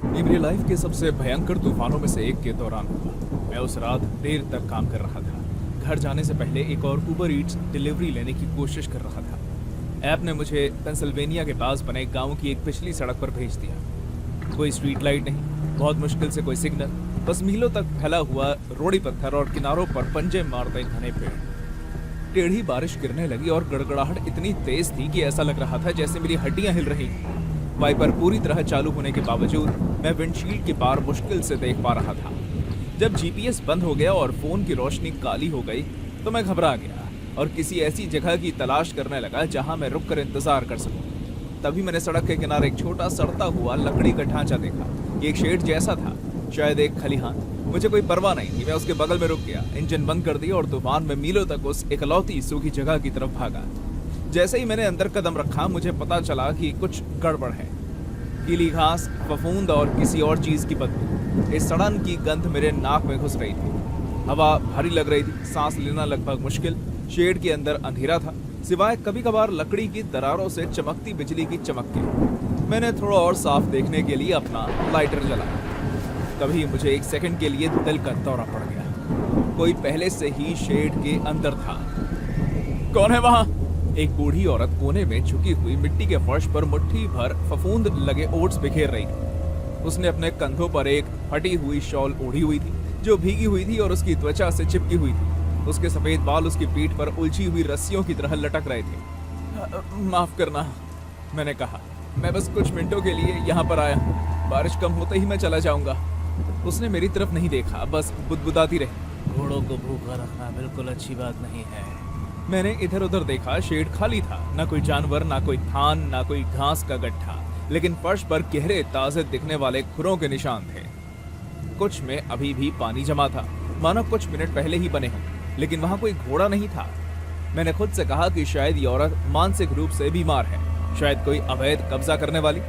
ये मेरी लाइफ के सबसे भयंकर तूफानों में से एक के दौरान हुआ। मैं उस रात देर तक काम कर रहा था। घर जाने से पहले एक और उबर ईट्स डिलीवरी लेने की कोशिश कर रहा था। ऐप ने मुझे पेंसिल्वेनिया के पास बने गांव की एक पिछली सड़क पर भेज दिया। कोई स्ट्रीट लाइट नहीं, बहुत मुश्किल से कोई सिग्नल, बस मीलों तक फैला हुआ रोड़ी पत्थर और किनारों पर पंजे मारते घने पेड़। टेढ़ी बारिश गिरने लगी और गड़गड़ाहट इतनी तेज थी कि ऐसा लग रहा था जैसे मेरी हड्डियां हिल रही। वाइपर पूरी तरह चालू होने के बावजूद मैं विंडशील्ड के पार मुश्किल से देख पा रहा था। जब जीपीएस बंद हो गया और फोन की रोशनी काली हो गई तो मैं घबरा गया और किसी ऐसी जगह की तलाश करने लगा जहां मैं रुककर इंतजार कर सकूं। तभी मैंने सड़क के किनारे एक छोटा सड़ता हुआ लकड़ी का ढांचा देखा। ये एक शेड जैसा था, शायद एक खलिहान। मुझे कोई परवाह नहीं थी, मैं उसके बगल में रुक गया, इंजन बंद कर दिया और तूफान में मीलों तक उस इकलौती सूखी जगह की तरफ भागा। जैसे ही मैंने अंदर कदम रखा मुझे पता चला कि कुछ गड़बड़ है। गीली घास, फफूंद और किसी और चीज की बदबू, इस सड़न की गंध मेरे नाक में घुस रही थी। हवा भारी लग रही थी, सांस लेना लगभग मुश्किल। शेड के अंदर अंधेरा था, सिवाय कभी कभार लकड़ी की दरारों से चमकती बिजली की चमक के। मैंने थोड़ा और साफ देखने के लिए अपना लाइटर जलाया। तभी मुझे एक सेकंड के लिए दिल का दौरा पड़ गया। कोई पहले से ही शेड के अंदर था। कौन है वहां? एक बूढ़ी औरत कोने में झुकी हुई मिट्टी के फर्श पर मुट्ठी भर फफूंद लगे ओट्स बिखेर रही थी। उसने अपने कंधों पर एक फटी हुई शॉल ओढ़ी हुई थी जो भीगी हुई थी और उसकी त्वचा से चिपकी हुई थी। उसके सफेद बाल उसकी पीठ पर उलझी हुई रस्सियों की तरह लटक रहे थे। माफ करना, मैंने कहा, मैं बस कुछ मिनटों के लिए यहाँ पर आया हूँ। बारिश कम होते ही मैं चला जाऊंगा। उसने मेरी तरफ नहीं देखा, बस बुदबुदाती रही। घोड़ों को भूखा रखना बिल्कुल अच्छी बात नहीं है। मैंने इधर उधर देखा, शेड खाली था। ना कोई जानवर, ना कोई थान, ना कोई घास का गड्ढा, लेकिन फर्श पर गहरे ताजे दिखने वाले खुरों के निशान थे। कुछ में अभी भी पानी जमा था, मानो कुछ मिनट पहले ही बने हों, लेकिन वहां कोई घोड़ा नहीं था। मैंने खुद से कहा कि शायद ये औरत मानसिक रूप से बीमार है, शायद कोई अवैध कब्जा करने वाली।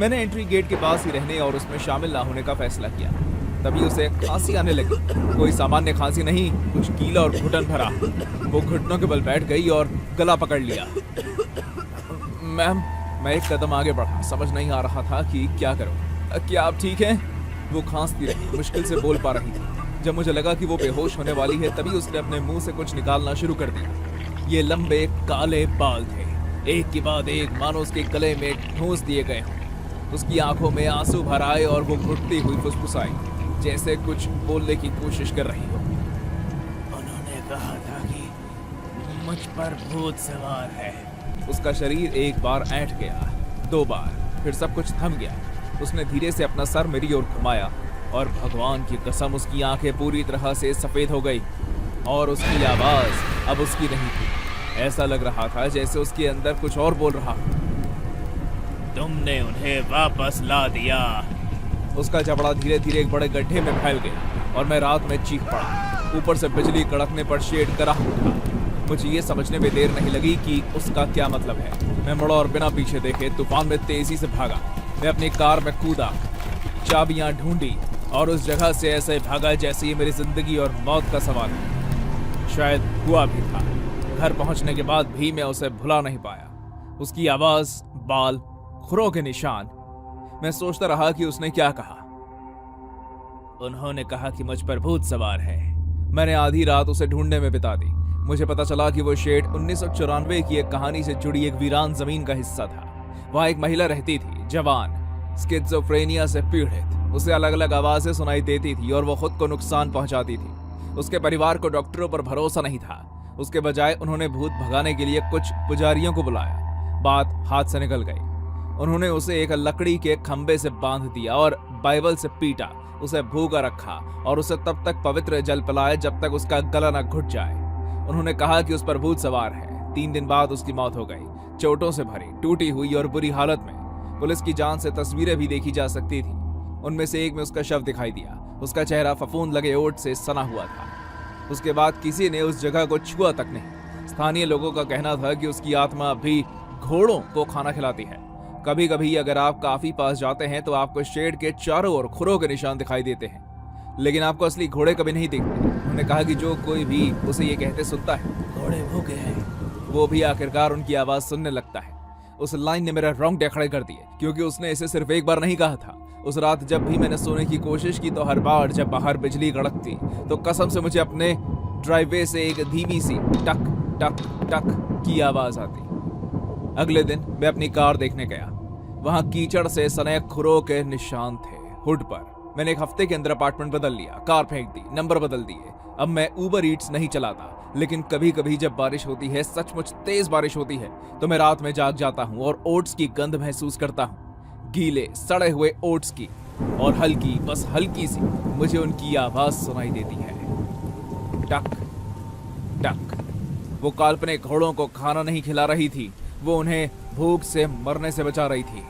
मैंने एंट्री गेट के पास ही रहने और उसमें शामिल ना होने का फैसला किया। तभी उसे खांसी आने लगी। कोई सामान्य खांसी नहीं, कुछ गीला और घुटन भरा। वो घुटनों के बल बैठ गई और गला पकड़ लिया। मैम, मैं एक कदम आगे बढ़ा, समझ नहीं आ रहा था कि क्या करूं। क्या आप ठीक हैं? वो खांसती रही, मुश्किल से बोल पा रही थी। जब मुझे लगा कि वो बेहोश होने वाली है तभी उसने अपने मुंह से कुछ निकालना शुरू कर दिया। ये लंबे काले बाल थे, एक के बाद एक, मानो उसके गले में ठूंस दिए गए हों। उसकी आंखों में आंसू भर आए और वो घुटती हुई फुसफुसाई, जैसे कुछ बोलने की कोशिश कर रही हो। उन्होंने कहा था कि मुझ पर भूत सवार है। उसका शरीर एक बार ऐंठ गया, दो बार, फिर सब कुछ थम गया। उसने धीरे से अपना सर मेरी ओर घुमाया और भगवान की कसम उसकी आंखें पूरी तरह से सफेद हो गई और उसकी आवाज अब उसकी नहीं थी। ऐसा लग रहा था जैसे उसके अंदर कुछ और बोल रहा। तुमने उन्हें वापस ला दिया। उसका जबड़ा धीरे धीरे एक बड़े गड्ढे में फैल गया और मैं रात में चीख पड़ा। ऊपर से बिजली कड़कने पर शेड कराह उठा। मुझे ये समझने में देर नहीं लगी कि उसका क्या मतलब है। मैं मुड़ा और बिना पीछे देखे तूफान में तेजी से भागा। मैं अपनी कार में कूदा, चाबियां ढूंढी और उस जगह से ऐसे भागा जैसे ये मेरी जिंदगी और मौत का सवाल है। शायद हुआ भी था। घर पहुंचने के बाद भी मैं उसे भुला नहीं पाया। उसकी आवाज, बाल, खुरों के निशान। मैं सोचता रहा कि उसने क्या कहा। उन्होंने कहा कि मुझ पर भूत सवार है। मैंने आधी रात उसे ढूंढने में बिता दी। मुझे पता चला कि वो शेड 1994 की एक कहानी से जुड़ी एक वीरान जमीन का हिस्सा था। वहां एक महिला रहती थी, जवान, स्किज़ोफ्रेनिया से पीड़ित। उसे अलग अलग आवाजें सुनाई देती थी और वो खुद को नुकसान पहुंचाती थी। उसके परिवार को डॉक्टरों पर भरोसा नहीं था। उसके बजाय उन्होंने भूत भगाने के लिए कुछ पुजारियों को बुलाया। बात हाथ से निकल गई। उन्होंने उसे एक लकड़ी के खंबे से बांध दिया और बाइबल से पीटा, उसे भूखा रखा और उसे तब तक पवित्र जल पिलाया जब तक उसका गला न घुट जाए। उन्होंने कहा कि उस पर भूत सवार है। 3 दिन बाद उसकी मौत हो गई, चोटों से भरी, टूटी हुई और बुरी हालत में। पुलिस की जांच से तस्वीरें भी देखी जा सकती थी। उनमें से एक में उसका शव दिखाई दिया। उसका चेहरा फफूंद लगे ओट से सना हुआ था। उसके बाद किसी ने उस जगह को छुआ तक नहीं। स्थानीय लोगों का कहना था कि उसकी आत्मा भी घोड़ों को खाना खिलाती है। कभी कभी अगर आप काफी पास जाते हैं तो आपको शेड के चारों ओर खुरों के निशान दिखाई देते हैं, लेकिन आपको असली घोड़े कभी नहीं दिखते। उन्होंने कहा कि जो कोई भी उसे ये कहते सुनता है, घोड़े भूखे हैं, वो भी आखिरकार उनकी आवाज सुनने लगता है। उस लाइन ने मेरा रोंगटे खड़े कर दिए, क्योंकि उसने इसे सिर्फ एक बार नहीं कहा था। उस रात जब भी मैंने सोने की कोशिश की तो हर बार जब बाहर बिजली कड़कती तो कसम से मुझे अपने ड्राइववे से एक धीमी सी टक टक टक की आवाज आती। अगले दिन मैं अपनी कार देखने गया। वहां कीचड़ से सने खुरों के निशान थे हुड पर। मैंने एक हफ्ते के अंदर अपार्टमेंट बदल लिया, कार फेंक दी, नंबर बदल दिए। अब मैं उबर ईट्स नहीं चलाता, लेकिन कभी कभी जब बारिश होती है, सचमुच तेज बारिश होती है, तो मैं रात में जाग जाता हूँ और ओट्स की गंध महसूस करता हूँ। गीले सड़े हुए ओट्स की, और हल्की, बस हल्की सी मुझे उनकी आवाज सुनाई देती है। टक टक। वो काल्पनिक घोड़ों को खाना नहीं खिला रही थी, वो उन्हें भूख से मरने से बचा रही थी।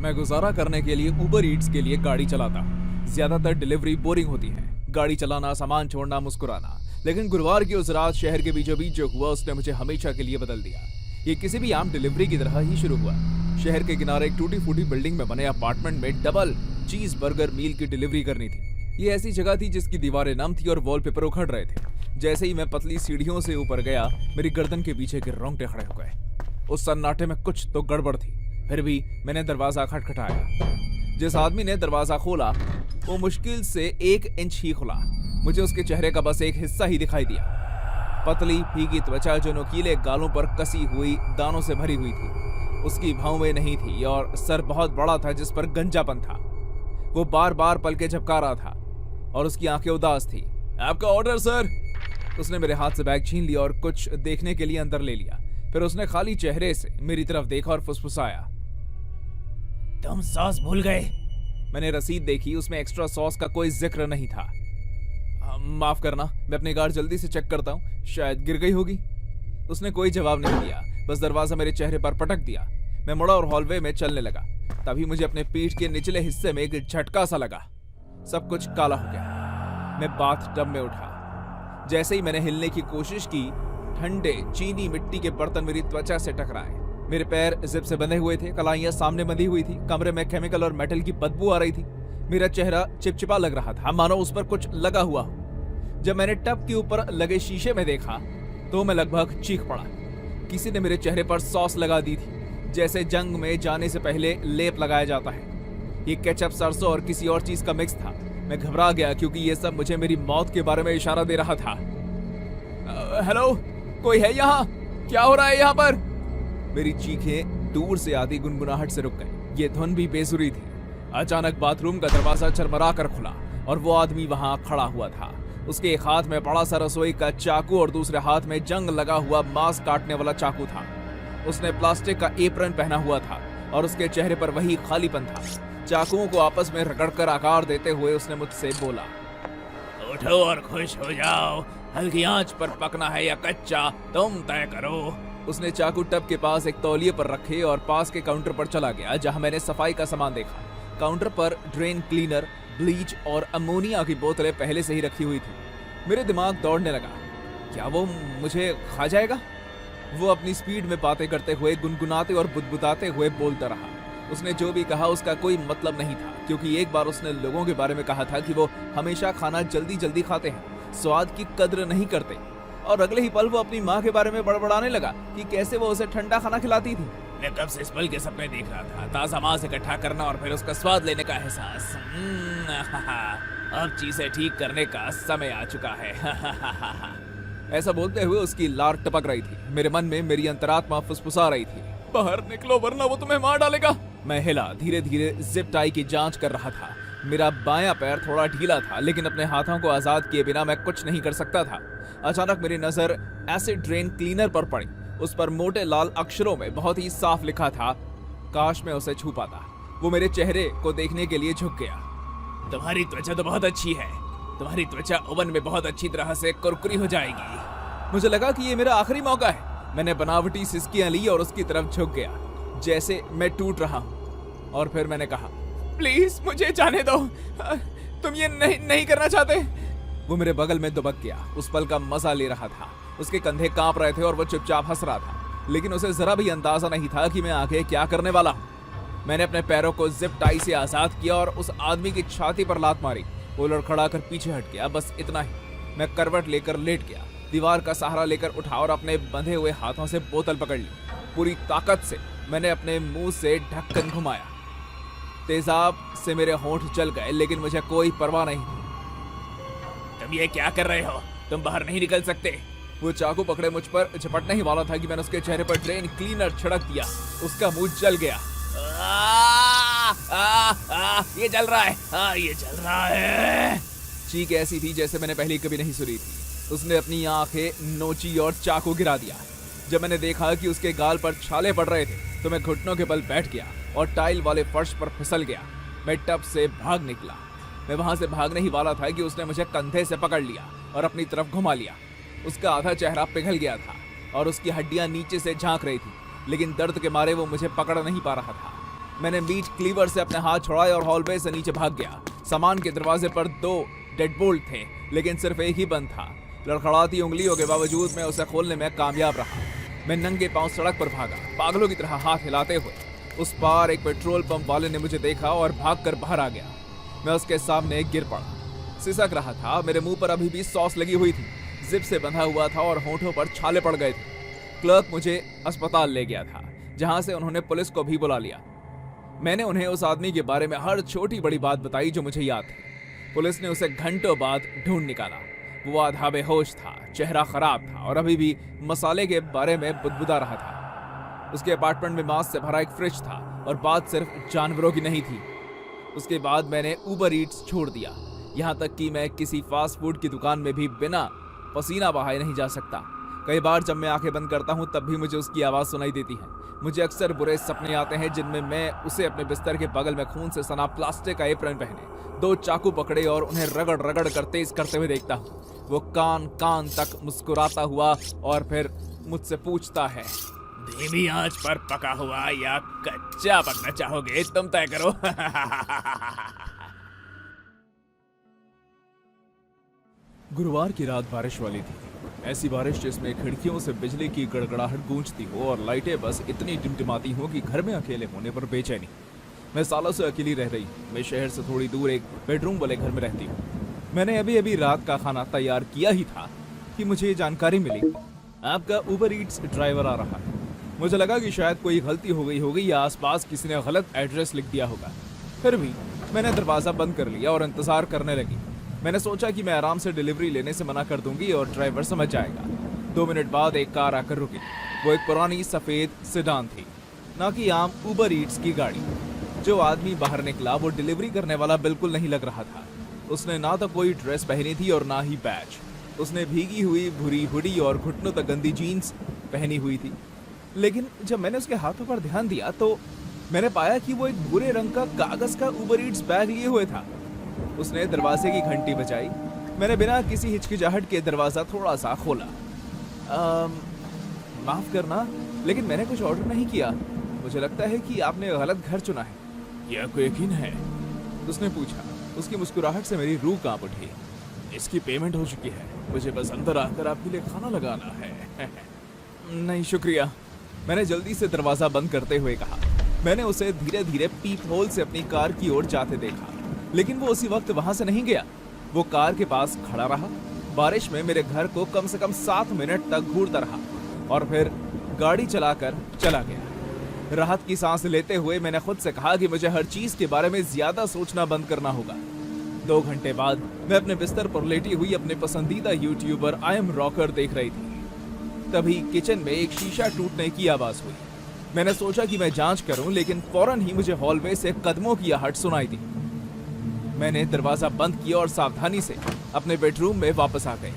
मैं गुजारा करने के लिए उबर ईट्स के लिए गाड़ी चलाता हूँ। ज्यादातर डिलीवरी बोरिंग होती है, गाड़ी चलाना, सामान छोड़ना, मुस्कुराना। लेकिन गुरुवार की उस रात शहर के बीचों बीच जो हुआ उसने मुझे हमेशा के लिए बदल दिया। ये किसी भी आम डिलीवरी की तरह ही शुरू हुआ। शहर के किनारे एक टूटी फूटी बिल्डिंग में बने अपार्टमेंट में डबल चीज बर्गर मील की डिलीवरी करनी थी। ये ऐसी जगह थी जिसकी दीवारें नम थी और वॉलपेपर उखड़ रहे थे। जैसे ही मैं पतली सीढ़ियों से ऊपर गया, मेरी गर्दन के पीछे के रोंगटे खड़े हो गए। उस सन्नाटे में कुछ तो गड़बड़ थी। फिर भी मैंने दरवाजा खटखटाया। जिस आदमी ने दरवाजा खोला वो मुश्किल से 1 इंच ही खुला। मुझे उसके चेहरे का बस एक हिस्सा ही दिखाई दिया। पतली फीकी त्वचा जो नुकीले गालों पर कसी हुई दानों से भरी हुई थी। उसकी भौवें नहीं थी और सर बहुत बड़ा था जिस पर गंजापन था। वो बार बार पलके झपका रहा था और उसकी आंखें उदास थी। आपका ऑर्डर सर। उसने मेरे हाथ से बैग छीन लिया और कुछ देखने के लिए अंदर ले लिया। फिर उसने खाली चेहरे से मेरी तरफ देखा और फुसफुसाया, तुम सॉस भूल गए। मैंने रसीद देखी, उसमें एक्स्ट्रा सॉस का कोई जिक्र नहीं था। माफ करना, मैं अपनी कार जल्दी से चेक करता हूँ, शायद गिर गई होगी। उसने कोई जवाब नहीं दिया, बस दरवाजा मेरे चेहरे पर पटक दिया। मैं मुड़ा और हॉलवे में चलने लगा। तभी मुझे अपने पीठ के निचले हिस्से में एक झटका सा लगा। सब कुछ काला हो गया। मैं बाथ टब में उठा। जैसे ही मैंने हिलने की कोशिश की, ठंडे चीनी मिट्टी के बर्तन मेरी त्वचा से टकराए। मेरे पैर जिप से बंधे हुए थे, कलाइयां सामने बंधी हुई थी। कमरे में केमिकल और मेटल की बदबू आ रही थी। मेरा चेहरा चिपचिपा लग रहा था, मानो उस पर कुछ लगा हुआ हो। जब मैंने टब के ऊपर लगे शीशे में देखा तो मैं लगभग चीख पड़ा। किसी ने मेरे चेहरे पर सॉस लगा दी थी, जैसे जंग में जाने से पहले लेप लगाया जाता है। ये केचप, सरसों और किसी और चीज का मिक्स था। मैं घबरा गया क्योंकि ये सब मुझे मेरी मौत के बारे में इशारा दे रहा था। हेलो, कोई है यहाँ? क्या हो रहा है यहाँ पर? मेरी चीखें दूर से आती गुनगुनाहट से रुक गई। ये धुन भी बेसुरी थी। अचानक बाथरूम का दरवाजा चरमरा कर खुला और वो आदमी वहां खड़ा हुआ था। उसके एक हाथ में बड़ा सा रसोई का चाकू और दूसरे हाथ में जंग लगा हुआ मांस काटने वाला चाकू था। उसने प्लास्टिक का एप्रन पहना हुआ था और उसके चेहरे पर वही खालीपन था। चाकुओं को आपस में रगड़कर आकार देते हुए उसने मुझसे बोला, उठो और खुश हो जाओ। हल्की आंच पर पकना है या कच्चा, तुम तय करो। उसने चाकू टब के पास एक तौलिए पर रखे और पास के काउंटर पर चला गया, जहां मैंने सफाई का सामान देखा। काउंटर पर ड्रेन क्लीनर, ब्लीच और अमोनिया की बोतलें पहले से ही रखी हुई थी। मेरे दिमाग दौड़ने लगा, क्या वो मुझे खा जाएगा? वो अपनी स्पीड में बातें करते हुए, गुनगुनाते और बुदबुदाते हुए बोलता रहा। उसने जो भी कहा उसका कोई मतलब नहीं था, क्योंकि एक बार उसने लोगों के बारे में कहा था कि वो हमेशा खाना जल्दी जल्दी खाते हैं, स्वाद की कद्र नहीं करते। और अगले ही पल वो अपनी माँ के बारे में बड़बड़ाने लगा कि कैसे वो उसे ठंडा खाना खिलाती थी। मैं कब से इस पल के सपने देख रहा था, ताजा मांस इकट्ठा करना और फिर उसका स्वाद लेने का एहसास। अब चीजें ठीक करने का समय आ चुका है। ऐसा बोलते हुए उसकी लार टपक रही थी। मेरे मन में मेरी अंतरात्मा फुसफुसा रही थी, बाहर निकलो वरना वो तुम्हें मार डालेगा। मैं हिला, धीरे धीरे जिप टाई की जांच कर रहा था। मेरा बायां पैर थोड़ा ढीला था, लेकिन अपने हाथों को आजाद किए बिना मैं कुछ नहीं कर सकता था। अचानक मेरी नजर एसिड ड्रेन क्लीनर पर पड़ी। उस पर मोटे लाल अक्षरों में बहुत ही साफ लिखा था, काश मैं उसे छू पाता। वो मेरे चेहरे को देखने के लिए झुक गया। तुम्हारी त्वचा तो बहुत अच्छी है, तुम्हारी त्वचा ओवन में बहुत अच्छी तरह से कुरकुरी हो जाएगी। मुझे लगा कि ये मेरा आखिरी मौका है। मैंने बनावटी सिसकियां ली और उसकी तरफ झुक गया, जैसे मैं टूट रहा हूं। और फिर मैंने कहा, प्लीज मुझे जाने दो, तुम ये नहीं करना चाहते। वो मेरे बगल में दुबक गया, उस पल का मजा ले रहा था। उसके कंधे कांप रहे थे और वो चुपचाप हंस रहा था, लेकिन उसे जरा भी अंदाजा नहीं था कि मैं आगे क्या करने वाला हूं। मैंने अपने पैरों को जिप टाई से आजाद किया और उस आदमी की छाती पर लात मारी। वो लड़खड़ा कर पीछे हट गया, बस इतना ही। मैं करवट लेकर लेट गया। दीवार का सहारा लेकर उठा और अपने बंधे हुए हाथों से बोतल पकड़ ली। पूरी ताकत से मैंने अपने मुंह से ढक्कन घुमाया। तेजाब से मेरे होंठ जल गए, लेकिन मुझे कोई परवाह नहीं थी। तुम ये क्या कर रहे हो? तुम बाहर नहीं निकल सकते। वो चाकू पकड़े मुझ पर झपटने ही वाला था कि मैंने उसके चेहरे पर ड्रेन क्लीनर छिड़क दिया। उसका मुंह जल गया। ये जल रहा है, ये जल रहा है। चीख ऐसी थी जैसे मैंने पहले कभी नहीं सुनी थी। उसने अपनी आंखें नोची और चाकू गिरा दिया। जब मैंने देखा कि उसके गाल पर छाले पड़ रहे थे तो मैं घुटनों के बल बैठ गया और टाइल वाले फर्श पर फिसल गया। मैं टब से भाग निकला। मैं वहां से भागने ही वाला था कि उसने मुझे कंधे से पकड़ लिया और अपनी तरफ घुमा लिया। उसका आधा चेहरा पिघल गया था और उसकी हड्डियां नीचे से झांक रही थी, लेकिन दर्द के मारे वो मुझे पकड़ नहीं पा रहा था। मैंने मीट क्लीवर से अपने हाथ छुड़ाए और हॉलवे से नीचे भाग गया। सामान के दरवाजे पर 2 डेडबोल्ट थे, लेकिन सिर्फ एक ही बंद था। लड़खड़ाती उंगलियों के बावजूद मैं उसे खोलने में कामयाब रहा। मैं नंगे पांव सड़क पर भागा, पागलों की तरह हाथ हिलाते हुए। उस पार एक पेट्रोल पंप वाले ने मुझे देखा और भागकर बाहर आ गया। मैं उसके सामने गिर पड़ा, सिसक रहा था। मेरे मुंह पर अभी भी सॉस लगी हुई थी, जिप से बंधा हुआ था और होंठों पर छाले पड़ गए थे। क्लर्क मुझे अस्पताल ले गया था, जहां से उन्होंने पुलिस को भी बुला लिया। मैंने उन्हें उस आदमी के बारे में हर छोटी बड़ी बात बताई जो मुझे याद थी। पुलिस ने उसे घंटों बाद ढूंढ निकाला। वो आधा बेहोश था, चेहरा खराब था और अभी भी मसाले के बारे में बुदबुदा रहा था। उसके अपार्टमेंट में मांस से भरा एक फ्रिज था और बात सिर्फ जानवरों की नहीं थी। उसके बाद मैंने उबर ईट्स छोड़ दिया, यहाँ तक कि मैं किसी फास्ट फूड की दुकान में भी बिना पसीना बहाए नहीं जा सकता। कई बार जब मैं आंखें बंद करता हूँ तब भी मुझे उसकी आवाज़ सुनाई देती है। मुझे अक्सर बुरे सपने आते हैं जिनमें मैं उसे अपने बिस्तर के बगल में खून से सना प्लास्टिक का एप्रन पहने 2 चाकू पकड़े और उन्हें रगड़ रगड़ कर तेज करते हुए देखता हूँ। वो कान कान तक मुस्कुराता हुआ और फिर मुझसे पूछता है, धीमी आंच पर पका हुआ या कच्चा पकना चाहोगे? तुम तय करो। गुरुवार की रात बारिश वाली थी। ऐसी बारिश जिसमें खिड़कियों से बिजली की गड़गड़ाहट गूंजती हो और लाइटें बस इतनी टिमटिमाती हो कि घर में अकेले होने पर बेचैनी। मैं सालों से अकेली रह रही हूँ। मैं शहर से थोड़ी दूर एक बेडरूम वाले घर में रहती हूँ। मैंने अभी अभी रात का खाना तैयार किया ही था कि मुझे जानकारी मिली, आपका उबर ईट्स ड्राइवर आ रहा है। मुझे लगा कि शायद कोई गलती हो गई होगी या आसपास किसी ने गलत एड्रेस लिख दिया होगा। फिर भी मैंने दरवाज़ा बंद कर लिया और इंतज़ार करने लगी। मैंने सोचा कि मैं आराम से डिलीवरी लेने से मना कर दूंगी और ड्राइवर समझ जाएगा। 2 मिनट बाद एक कार आकर रुकी। वो एक पुरानी सफ़ेद सेडान थी, ना कि आम उबर ईट्स की गाड़ी। जो आदमी बाहर निकला वो डिलीवरी करने वाला बिल्कुल नहीं लग रहा था। उसने ना तो कोई ड्रेस पहनी थी और ना ही बैज। उसने भीगी हुई भूरी हुडी और घुटनों तक गंदी जीन्स पहनी हुई थी। लेकिन जब मैंने उसके हाथों पर ध्यान दिया तो मैंने पाया कि वो एक भूरे रंग का कागज का उबर ईट्स बैग लिए हुए था। उसने दरवाजे की घंटी बजाई। मैंने बिना किसी हिचकिचाहट के दरवाजा थोड़ा सा खोला। माफ करना, लेकिन मैंने कुछ ऑर्डर नहीं किया। मुझे लगता है कि आपने गलत घर चुना है। यह कोई यकीन है? उसने पूछा। उसकी मुस्कुराहट से मेरी रूह कांप उठी। इसकी पेमेंट हो चुकी है, मुझे बस अंदर आकर आपके लिए खाना लगाना है। नहीं शुक्रिया, मैंने जल्दी से दरवाजा बंद करते हुए कहा। मैंने उसे धीरे धीरे पीप होल से अपनी कार की ओर जाते देखा, लेकिन वो उसी वक्त वहां से नहीं गया। वो कार के पास खड़ा रहा, बारिश में मेरे घर को कम से कम 7 मिनट तक घूरता रहा और फिर गाड़ी चलाकर चला गया। राहत की सांस लेते हुए मैंने खुद से कहा कि मुझे हर चीज के बारे में ज्यादा सोचना बंद करना होगा। 2 घंटे बाद मैं अपने बिस्तर पर लेटी हुई अपने पसंदीदा यूट्यूबर आई एम रॉकर देख रही थी। तभी किचन में एक शीशा टूटने की आवाज हुई। मैंने सोचा कि मैं जांच करूं, लेकिन फौरन ही मुझे हॉलवे से कदमों की आहट सुनाई दी। मैंने दरवाजा बंद किया और सावधानी से अपने बेडरूम में वापस आ गई।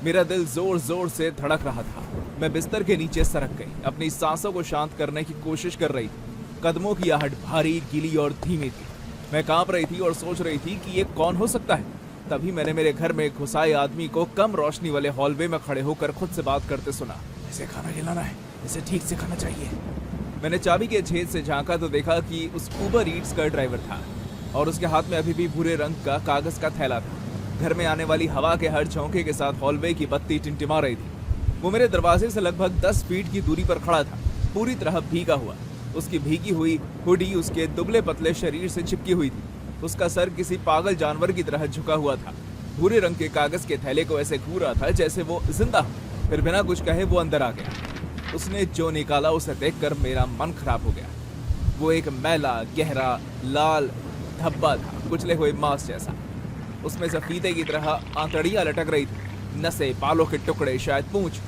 मेरा दिल जोर जोर से धड़क रहा था। मैं बिस्तर के नीचे सरक गई, अपनी सांसों को शांत करने की कोशिश कर रही थी। कदमों की आहट भारी, गीली और धीमी थी। मैं कांप रही थी और सोच रही थी कि ये कौन हो सकता है। तभी मैंने मेरे घर में घुसाए आदमी को कम रोशनी वाले हॉलवे में खड़े होकर खुद से बात करते सुना। इसे खाना खिलाना है, इसे ठीक से खाना चाहिए। मैंने चाबी के छेद से झांका तो देखा कि उस उबर ईट्स का ड्राइवर था और उसके हाथ में अभी भी भूरे रंग का कागज का थैला था। घर में आने वाली हवा के हर झोंके के साथ हॉलवे की बत्ती टिमटिमा रही थी। वो मेरे दरवाजे से लगभग 10 फीट की दूरी पर खड़ा था, पूरी तरह भीगा हुआ। उसकी भीगी हुई हुडी उसके दुबले पतले शरीर से चिपकी हुई थी। उसका सर किसी पागल जानवर की तरह झुका हुआ था। भूरे रंग के कागज के थैले को ऐसे घूर रहा था जैसे वो जिंदा हो। फिर बिना कुछ कहे वो अंदर आ गया। उसने जो निकाला उसे देखकर मेरा मन खराब हो गया। वो एक मैला गहरा लाल धब्बा था, कुचले हुए मांस जैसा। उसमें सफीदे की तरह आंतड़ियां लटक रही थी, नसें, बालों के टुकड़े, शायद पूंछ।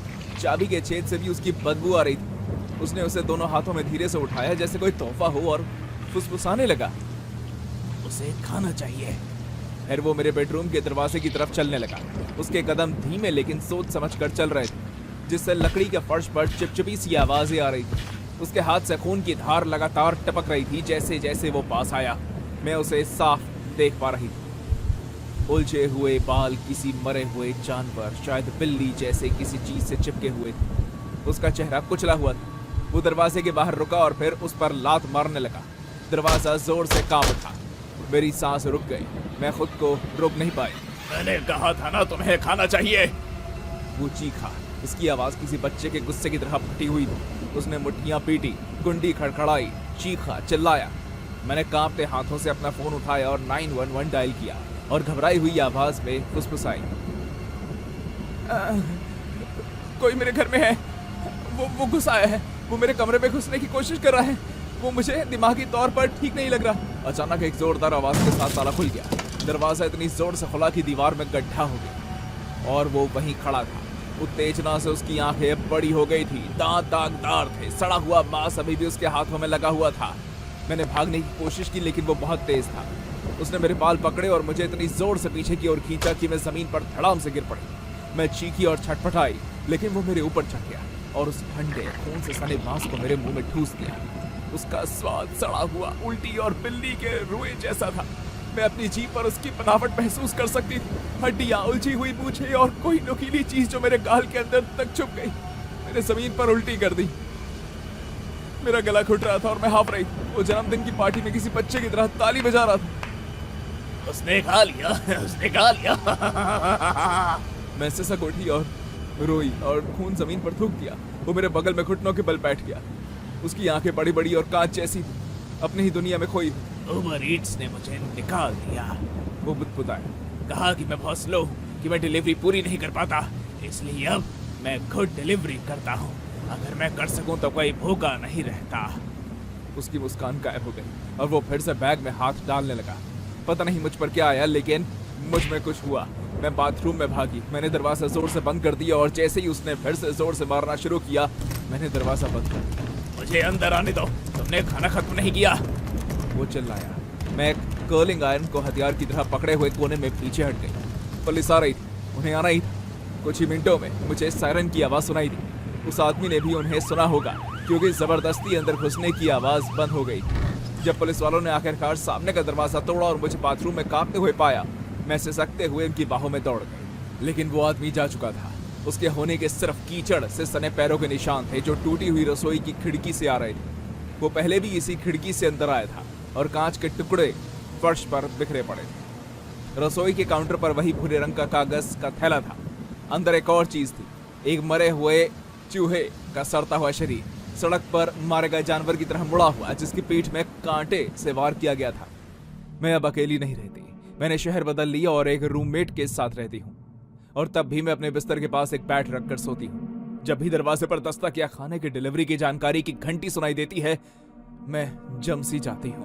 चाबी के छेद से भी उसकी बदबू आ रही थी। उसने उसे दोनों हाथों में धीरे से उठाया जैसे कोई तोहफा हो और फुसफुसाने लगा, उसे खाना चाहिए। फिर वो मेरे बेडरूम के दरवाजे की तरफ चलने लगा। उसके कदम धीमे लेकिन सोच समझ कर चल रहे थे, जिससे लकड़ी के फर्श पर चिपचिपी सी आवाजें आ रही थी। उसके हाथ से खून की धार लगातार टपक रही थी। जैसे जैसे वो पास आया, मैं उसे साफ देख पा रही थी। उलझे हुए बाल किसी मरे हुए जानवर, शायद बिल्ली जैसे किसी चीज से चिपके हुए थे। उसका चेहरा कुचला हुआ था। वो दरवाजे के बाहर रुका और फिर उस पर लात मारने लगा। दरवाजा जोर से कांप उठा। मेरी सांस रुक गई। मैं खुद को रोक नहीं पाई। मैंने कहा था ना तुम्हें खाना चाहिए। वो चीखा। उसकी आवाज किसी बच्चे के गुस्से की तरह फटी हुई थी। उसने मुट्ठियां पीटी, कुंडी खड़खड़ाई, चीखा, चिल्लाया। मैंने कांपते हाथों से अपना फोन उठाया और 911 डायल किया और घबराई हुई आवाज में फुसफुसाई, कोई मेरे घर में है। वो घुस आया है। वो मेरे कमरे में घुसने की कोशिश कर रहा है। वो मुझे दिमागी तौर पर ठीक नहीं लग रहा। अचानक एक जोरदार आवाज के साथ ताला खुल गया। दरवाजा इतनी जोर से खुला कि दीवार में गड्ढा हो गया और वो वहीं खड़ा था। उत्तेजना से उसकी आंखें बड़ी हो गई थी, दांत दागदार थे, सड़ा हुआ मांस अभी भी उसके हाथों में लगा हुआ था। मैंने भागने की कोशिश की लेकिन वो बहुत तेज था। उसने मेरे बाल पकड़े और मुझे इतनी जोर से पीछे की ओर खींचा कि मैं जमीन पर धड़ाम से गिर पड़ी। मैं चीखी और छटपटाई लेकिन वो मेरे ऊपर चढ़ गया और उस ठंडे खून से सने मांस को मेरे मुंह में ठूस दिया। उसका स्वाद सड़ा हुआ, उल्टी और बिल्ली के रुए जैसा था। मैं अपनी जीभ पर उसकी बनावट महसूस कर सकती थी। हड्डियां, उलझी हुई मूछें और कोई नुकीली चीज जो मेरे गाल के अंदर तक छुप गई। मैंने जमीन पर उल्टी कर दी। मेरा गला घुट रहा था और मैं हाफ रही थी। वो जन्मदिन की पार्टी में किसी बच्चे की तरह ताली बजा रहा था। उसने खा लिया, उसने खा लिया। मैं सिसक उठी और रोई और खून जमीन पर थूक दिया। वो मेरे बगल में घुटनों के बल बैठ गया। उसकी आंखें बड़ी बड़ी और कांच जैसी थी, अपनी ही दुनिया में खोई थी। उबर ईट्स ने मुझे निकाल दिया। वो बुदबुदाया, कहा कि मैं बहुत स्लो हूँ, कि मैं डिलीवरी पूरी नहीं कर पाता, इसलिए अब मैं खुद डिलीवरी करता हूँ। अगर मैं कर सकूँ तो कोई भूखा नहीं रहता। उसकी मुस्कान गायब हो गई और वो फिर से बैग में हाथ डालने लगा। पता नहीं मुझ पर क्या आया लेकिन मुझ में कुछ हुआ। मैं बाथरूम में भागी। मैंने दरवाजा जोर से बंद कर दिया और जैसे ही उसने फिर से जोर से मारना शुरू किया, मैंने दरवाजा बंद कर दिया। मुझे अंदर आने दो, तुमने खाना खत्म नहीं किया। वो चिल्लाया। मैं कर्लिंग आयरन को हथियार की तरह पकड़े हुए कोने में पीछे हट गई। पुलिस आ रही थी, उन्हें आना ही था। कुछ ही मिनटों में मुझे सायरन की आवाज सुनाई दी। उस आदमी ने भी उन्हें सुना होगा क्योंकि जबरदस्ती अंदर घुसने की आवाज बंद हो गई। जब पुलिस वालों ने आखिरकार सामने का दरवाजा तोड़ा और मुझे बाथरूम में कांपते हुए पाया, मैं सिसकते हुए उनकी बाहों में दौड़ गई। लेकिन वो आदमी जा चुका था। उसके होने के सिर्फ कीचड़ से सने पैरों के निशान थे जो टूटी हुई रसोई की खिड़की से आ रहे थे। वो पहले भी इसी खिड़की से अंदर आया था और कांच के टुकड़े फर्श पर बिखरे पड़े थे। रसोई के काउंटर पर वही भूरे रंग का कागज का थैला था। अंदर एक और चीज थी, एक मरे हुए चूहे का सड़ता हुआ शरीर, सड़क पर मारे गए जानवर की तरह मुड़ा हुआ, जिसकी पीठ में कांटे से वार किया गया था। मैं अब अकेली नहीं रहती। मैंने शहर बदल लिया और एक रूममेट के साथ रहती हूँ और तब भी मैं अपने बिस्तर के पास एक बैट रखकर सोती हूँ। जब भी दरवाजे पर दस्तक या खाने की डिलीवरी की जानकारी की घंटी सुनाई देती है, मैं जम सी जाती हूँ।